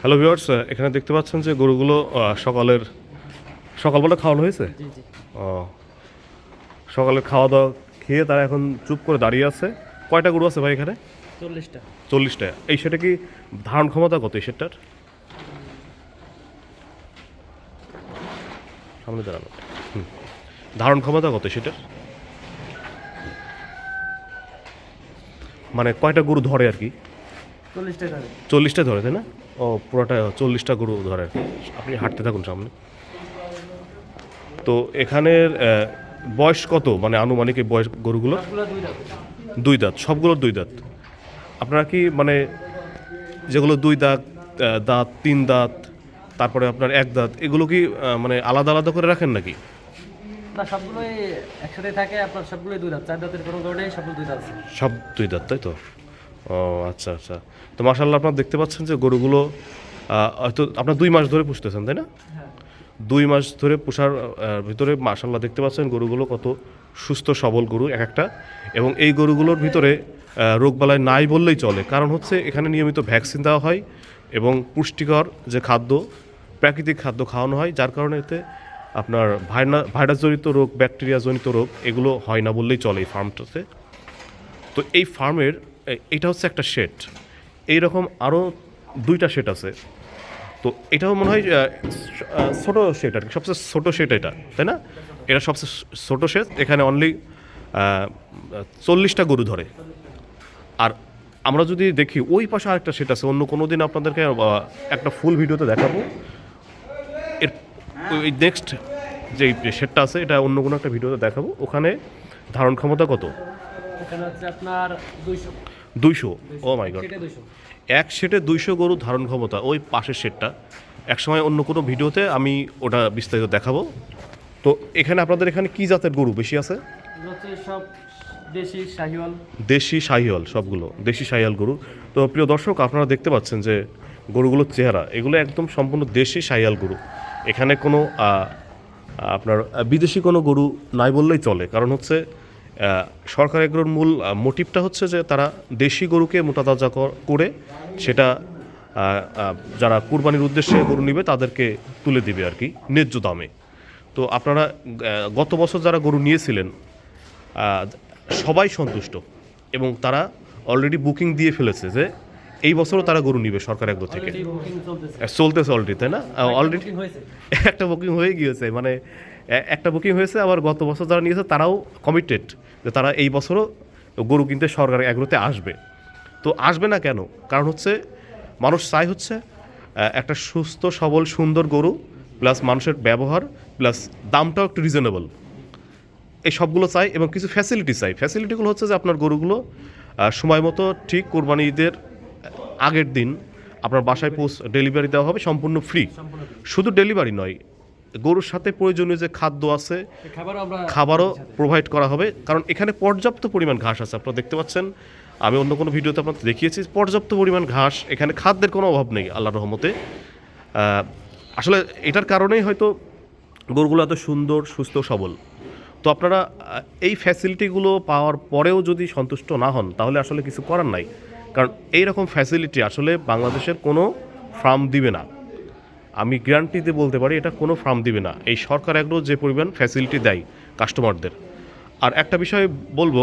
Hello viewers, এখানে দেখতে পাচ্ছেন যে গরুগুলো সকালবেলা খাওয়ানো হয়েছে। জি, জি। ও, সকালের খাওয়া দাওয়া খেয়ে তারা এখন চুপ করে দাঁড়িয়ে আছে। কয়টা গরু আছে ভাই এখানে? ৪০ টা। 40টা। এই সেটা কি ধারণ ক্ষমতা কত এই সেটার? সামনে দাঁড়ানো। হুম। ধারণ ক্ষমতা কত সেটার? মানে কয়টা গরু ধরে আর কি? ৪০ টা ধরে। 40টা ধরে, তাই না? ও, পুরোটা 40টা গরু ধরে আর কি। আপনি হাঁটতে থাকুন সামনে। তো এখানের বয়স কত, মানে আনুমানিক এই বয়স গরুগুলোর? সবগুলা ২ দাঁত। 2 দাঁত, সবগুলোর 2 দাঁত। আপনারা কি মানে যেগুলো 2 দাঁত, দাঁত 3 দাঁত, তারপরে আপনার 1 দাঁত, এগুলো কি মানে আলাদা আলাদা করে রাখেন নাকি? না, সবগুলোই একসাথে থাকে, আপনার সবগুলোই ২ দাঁত। ৪ দাঁতের কোনো গরু নেই, সবগুলো ২ দাঁত আছে। সব 2 দাঁত, তাই তো? ও, আচ্ছা আচ্ছা। তো মাশাআল্লাহ, আপনারা দেখতে পাচ্ছেন যে গরুগুলো হয়তো আপনার 2 মাস ধরে পুষতেছেন, তাই না? হ্যাঁ। 2 মাস ধরে পোষার ভিতরে মাশাআল্লাহ দেখতে পাচ্ছেন গরুগুলো কত সুস্থ সবল গরু এক একটা। এবং এই গরুগুলোর ভিতরে রোগবালাই নাই বললেই চলে, কারণ হচ্ছে এখানে নিয়মিত ভ্যাকসিন দেওয়া হয় এবং পুষ্টিকর যে খাদ্য, প্রাকৃতিক খাদ্য খাওয়ানো হয়, যার কারণে এতে আপনার ভাইরাসজনিত রোগ, ব্যাকটেরিয়াজনিত রোগ এগুলো হয় না বললেই চলে এই ফার্মটাতে। তো এই ফার্মের এটা হচ্ছে একটা শেড। এইরকম আরও 2টা শেড আছে। তো এটাও মনে হয় ছোটো শেড আর কি, সবচেয়ে ছোটো শেড এটা, তাই না? এটা সবচেয়ে ছোটো শেড। এখানে অনলি 40টা গরু ধরে। আর আমরা যদি দেখি ওই পাশে আরেকটা শেড আছে, অন্য কোনো দিন আপনাদেরকে একটা ফুল ভিডিওতে দেখাবো। এর ওই নেক্সট যে শেডটা আছে এটা অন্য কোনো একটা ভিডিওতে দেখাবো। ওখানে ধারণ ক্ষমতা কত? এখানে হচ্ছে আপনার ২০০। 200। ও মাই গড। সেটা ২০০। এক শেডে 200 গরু ধারণ ক্ষমতা, ওই পাশের শেডটা। একসময় অন্য কোনো ভিডিওতে আমি ওটা বিস্তারিত দেখাবো। তো এখানে আপনাদের এখানে কি জাতের গরু বেশি আছে? এগুলো হচ্ছে সব দেশি শাহিওয়াল। দেশি শাহিওয়াল, সবগুলো দেশি শাহিওয়াল গরু। তো প্রিয় দর্শক, আপনারা দেখতে পাচ্ছেন যে গরুগুলোর চেহারা, এগুলো একদম সম্পূর্ণ দেশি শাহিওয়াল গরু। এখানে কোনো আপনার বিদেশি কোনো গরু নাই বললেই চলে, কারণ হচ্ছে সরকার এগুলোর মূল মোটিভটা হচ্ছে যে তারা দেশি গরুকে মোটাতাজা করে সেটা যারা কুরবানির উদ্দেশ্যে গরু নেবে তাদেরকে তুলে দিবে আর কি ন্যায্য দামে। তো আপনারা গত বছর যারা গরু নিয়েছিলেন আহ, সবাই সন্তুষ্ট এবং তারা অলরেডি বুকিং দিয়ে ফেলেছে যে এই বছরও তারা গরু নিবে সরকার এগ্রো থেকে। অলরেডি বুকিং চলতেছে। চলতেছে অলরেডি, তাই না? অলরেডি বুকিং হয়েছে। একটা বুকিং হয়ে গিয়েছে, মানে একটা বুকিং হয়েছে। আবার গত বছর যারা নিয়েছে তারাও কমিটেড যে তারা এই বছরও গরু কিনতে সরকার এগ্রোতে আসবে। তো আসবে না কেন? কারণ হচ্ছে মানুষ চায় হচ্ছে একটা সুস্থ সবল সুন্দর গরু, প্লাস মানুষের ব্যবহার, প্লাস দামটাও একটু রিজনেবল, এই সবগুলো চাই। এবং কিছু ফ্যাসিলিটি চাই। ফ্যাসিলিটিগুলো হচ্ছে যে আপনার গরুগুলো সময় মতো ঠিক কোরবানি ঈদের আগের দিন আপনার বাসায় ডেলিভারি দেওয়া হবে সম্পূর্ণ ফ্রি। সম্পূর্ণ free। শুধু ডেলিভারি নয়, গরুর সাথে প্রয়োজনীয় যে খাদ্য আছে এই খাবারও আমরা খাবারও সাথে। প্রোভাইড করা হবে, কারণ এখানে পর্যাপ্ত পরিমাণ ঘাস আছে। আপনারা দেখতে পাচ্ছেন, আমি অন্য কোনো ভিডিওতে আপনাদের দেখিয়েছি, পর্যাপ্ত পরিমাণ ঘাস, এখানে খাদ্যের কোনো অভাব নেই আল্লাহর রহমতে। আসলে এটার কারণেই হয়তো গরুগুলো এত সুন্দর সুস্থ সবল। তো আপনারা এই ফ্যাসিলিটিগুলো পাওয়ার পরেও যদি সন্তুষ্ট না হন তাহলে আসলে কিছু করার নাই, কারণ এই রকম ফ্যাসিলিটি আসলে বাংলাদেশের কোনো ফার্ম দিবে না। আমি গ্যারান্টি দিয়ে বলতে পারি এটা কোনো ফার্ম দিবে না, এই সরকার এগ্রো যে পরিমাণ ফ্যাসিলিটি দেয় কাস্টমারদের। আর একটা বিষয় বলবো,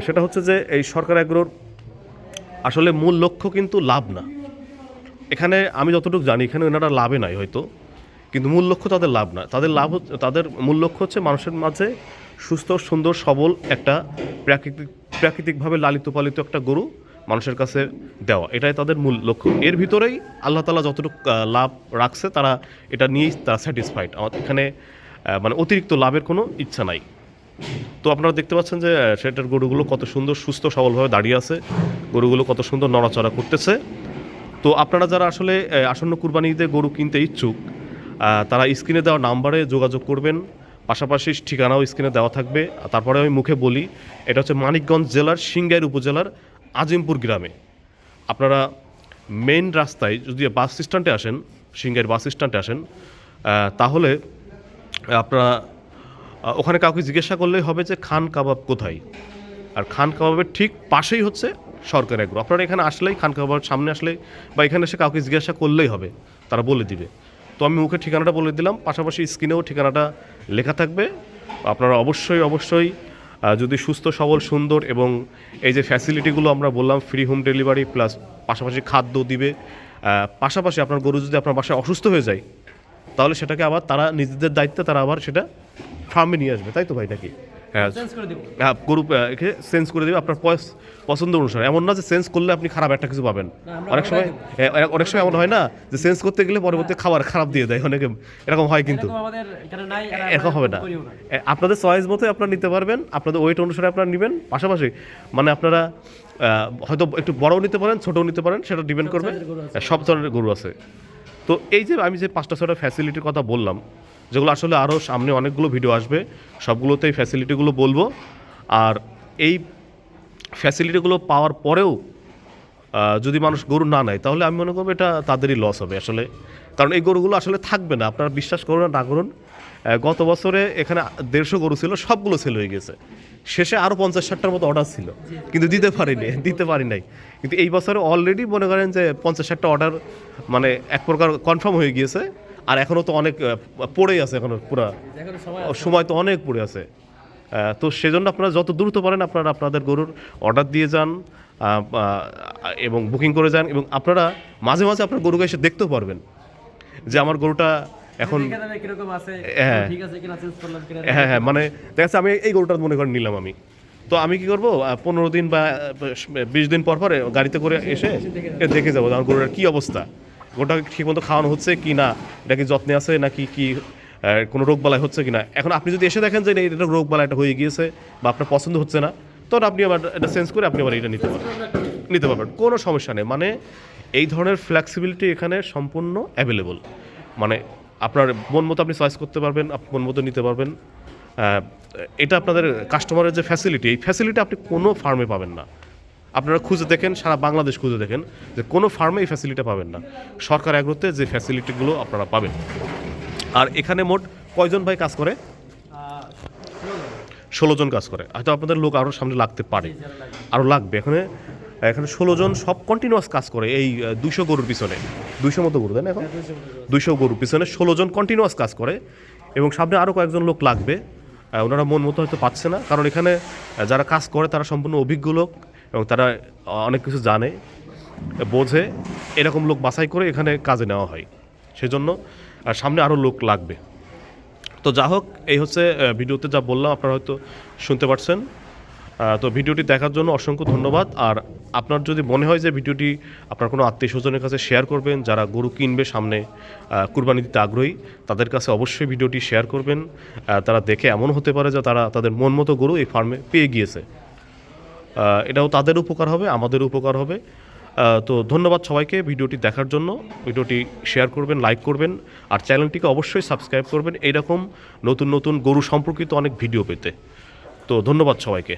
সেটা হচ্ছে যে এই সরকার এগ্রোর আসলে মূল লক্ষ্য কিন্তু লাভ না। এখানে আমি যতটুকু জানি এখানে ওনারা লাভে নাই হয়তো, কিন্তু মূল লক্ষ্য তাদের লাভ না। তাদের মূল লক্ষ্য হচ্ছে মানুষের মাঝে সুস্থ সুন্দর সবল একটা প্রাকৃতিকভাবে লালিত পালিত একটা গরু মানুষের কাছে দেওয়া, এটাই তাদের মূল লক্ষ্য। এর ভিতরেই আল্লাহ তাআলা যতটুকু লাভ রাখছে তারা এটা নিয়েই তারা স্যাটিসফাইড। আমাদের এখানে মানে অতিরিক্ত লাভের কোনো ইচ্ছা নাই। তো আপনারা দেখতে পাচ্ছেন যে সেটার গরুগুলো কত সুন্দর সুস্থ সবলভাবে দাঁড়িয়ে আছে, গরুগুলো কত সুন্দর নড়াচড়া করতেছে। তো আপনারা যারা আসলে আসন্ন কুরবানি ঈদে গরু কিনতে ইচ্ছুক, তারা স্ক্রিনে দেওয়া নাম্বারে যোগাযোগ করবেন। পাশাপাশি ঠিকানাও স্ক্রিনে দেওয়া থাকবে। তারপরে আমি মুখে বলি, এটা হচ্ছে মানিকগঞ্জ জেলার সিংগাইর উপজেলার আজিমপুর গ্রামে। আপনারা মেইন রাস্তায় যদি বাস স্ট্যান্ডে আসেন, সিংগাইর বাস স্ট্যান্ডে আসেন, তাহলে আপনারা ওখানে কাউকে জিজ্ঞাসা করলেই হবে যে খান কাবাব কোথায়। আর খান কাবাবের ঠিক পাশেই হচ্ছে সরকার এগ্রো। আপনারা এখানে আসলেই খানকাবার সামনে আসলেই বা এখানে এসে কাউকে জিজ্ঞাসা করলেই হবে, তারা বলে দিবে। তো আমি মুখে ঠিকানাটা বলে দিলাম, পাশাপাশি স্ক্রিনেও ঠিকানাটা লেখা থাকবে। আপনারা অবশ্যই যদি সুস্থ সবল সুন্দর এবং এই যে ফ্যাসিলিটিগুলো আমরা বললাম, ফ্রি হোম ডেলিভারি প্লাস পাশাপাশি খাদ্য দিবে, পাশাপাশি আপনার গরু যদি আপনার বাসায় অসুস্থ হয়ে যায় তাহলে সেটাকে আবার তারা নিজেদের দায়িত্বে তারা আবার সেটা ফার্মে নিয়ে আসবে, তাই তো ভাই নাকি? হ্যাঁ, চেঞ্জ করে দিব। হ্যাঁ, গরু চেঞ্জ করে দেবে আপনার পছন্দ অনুসারে। এমন না যে চেঞ্জ করলে আপনি খারাপ একটা কিছু পাবেন। আমরা অনেক সময় অনেক সময় এমন হয় না যে চেঞ্জ করতে গেলে পরবর্তী খাবার খারাপ দিয়ে দেয়, অনেকে এরকম হয় কিন্তু। এরকম আমাদের এখানে নাই, আর এরকম হবে না, করিও না। আপনাদের চয়েস মতোই আপনারা নিতে পারবেন, আপনাদের ওয়েট অনুসারে আপনারা নেবেন। পাশাপাশি মানে আপনারা হয়তো একটু বড়ও নিতে পারেন, ছোটও নিতে পারেন, সেটা ডিপেন্ড করবে। সাইজের গরু আছে। সব ধরনের গরু আছে। তো এই যে আমি যে 5টা 6টা ফ্যাসিলিটির কথা বললাম, যেগুলো আসলে আরও সামনে অনেকগুলো ভিডিও আসবে, সবগুলোতেই ফ্যাসিলিটিগুলো বলবো। আর এই ফ্যাসিলিটিগুলো পাওয়ার পরেও যদি মানুষ গরু না নেয় তাহলে আমি মনে করবো এটা তাদেরই লস হবে আসলে। কারণ এই গরুগুলো আসলে থাকবে না, আপনারা বিশ্বাস করুন না করুন। গত বছরে এখানে 150 গরু ছিল, সবগুলো সেল হয়ে গেছে। শেষে আরও 50-60টার মতো অর্ডার ছিল, কিন্তু দিতে পারি নাই। কিন্তু এই বছরে অলরেডি মনে করেন যে 50-60টা অর্ডার মানে এক প্রকার কনফার্ম হয়ে গিয়েছে। আর এখনও তো অনেক পড়েই আছে, এখনও পুরা এখন সময় সময় তো অনেক পড়ে আছে। তো সেজন্য আপনারা যত দ্রুত পারেন আপনারা আপনাদের গরুর অর্ডার দিয়ে যান এবং বুকিং করে যান, এবং আপনারা মাঝে মাঝে আপনার গরুকে এসে দেখতেও পারবেন যে আমার গরুটা এখন দেখা যাবে কিরকম আছে, হ্যাঁ। ঠিক আছে কিনা, চেঞ্জ করলাম কিনা। হ্যাঁ, মানে দেখা যাচ্ছে আমি এই গরুটা মনে করেন নিলাম আমি, তো আমি কি করবো 15 দিন বা 20 দিন পর পরে গাড়িতে করে এসে দেখে যাবো আমার গরুটার কী অবস্থা, গরুটা ঠিক মতো খাওয়ানো হচ্ছে কি না, এটা কি যত্নে আছে নাকি কি কোনো রোগ বালাই হচ্ছে কিনা। এখন আপনি যদি এসে দেখেন যে এটা রোগ বালাইটা হয়ে গিয়েছে বা আপনার পছন্দ হচ্ছে না, তখন আপনি আবার এটা চেঞ্জ করে আপনি আবার এটা নিতে পারবেন, কোনো সমস্যা নেই। মানে এই ধরনের ফ্লেক্সিবিলিটি এখানে সম্পূর্ণ অ্যাভেলেবল। মানে আপনার মন মতো আপনি চয়েস করতে পারবেন, আপনি মন মতো নিতে পারবেন। এটা আপনাদের কাস্টমারের যে ফ্যাসিলিটি, এই ফ্যাসিলিটি আপনি কোনো ফার্মে পাবেন না। আপনারা খুঁজে দেখেন, সারা বাংলাদেশ খুঁজে দেখেন যে কোনো ফার্মে এই ফ্যাসিলিটি পাবেন না। সরকার এগ্রোতে যে ফ্যাসিলিটিগুলো আপনারা পাবেন। আর এখানে মোট কয়জন ভাই কাজ করে? 16 জন কাজ করে। হয়তো আপনাদের লোক আরও সামনে লাগতে পারে, আরও লাগবে। এখানে 16 জন সব কন্টিনিউয়াস কাজ করে এই 200 গরুর পিছনে। 200 মতো গরু তাই না এখন? 200 গরুর পিছনে 16 জন কন্টিনিউয়াস কাজ করে, এবং সামনে আরও কয়েকজন লোক লাগবে। ওনারা মন মতো হয়তো পাচ্ছে না, কারণ এখানে যারা কাজ করে তারা সম্পূর্ণ অভিজ্ঞ লোক এবং তারা অনেক কিছু জানে বোঝে। এরকম লোক বাছাই করে এখানে কাজে নেওয়া হয়, সেজন্য সামনে আরও লোক লাগবে। তো যা হোক, এই হচ্ছে ভিডিওতে যা বললাম আপনারা হয়তো শুনতে পারছেন। তো ভিডিওটি দেখার জন্য অসংখ্য ধন্যবাদ। আর আপনার যদি মনে হয় যে ভিডিওটি আপনার কোনো আত্মীয় স্বজনের কাছে শেয়ার করবেন, যারা গরু কিনবে সামনে, কুরবানি দিতে আগ্রহী, তাদের কাছে অবশ্যই ভিডিওটি শেয়ার করবেন। তারা দেখে এমন হতে পারে যে তারা তাদের মন মতো গরু এই ফার্মে পেয়ে গিয়েছে। এটাও তাদের উপকার হবে, আমাদের উপকার হবে। তো ধন্যবাদ সবাইকে ভিডিওটি দেখার জন্য। ভিডিওটি শেয়ার করবেন, লাইক করবেন, আর চ্যানেলটিকে অবশ্যই সাবস্ক্রাইব করবেন এইরকম নতুন নতুন গরু সম্পর্কিত অনেক ভিডিও পেতে। তো ধন্যবাদ সবাইকে।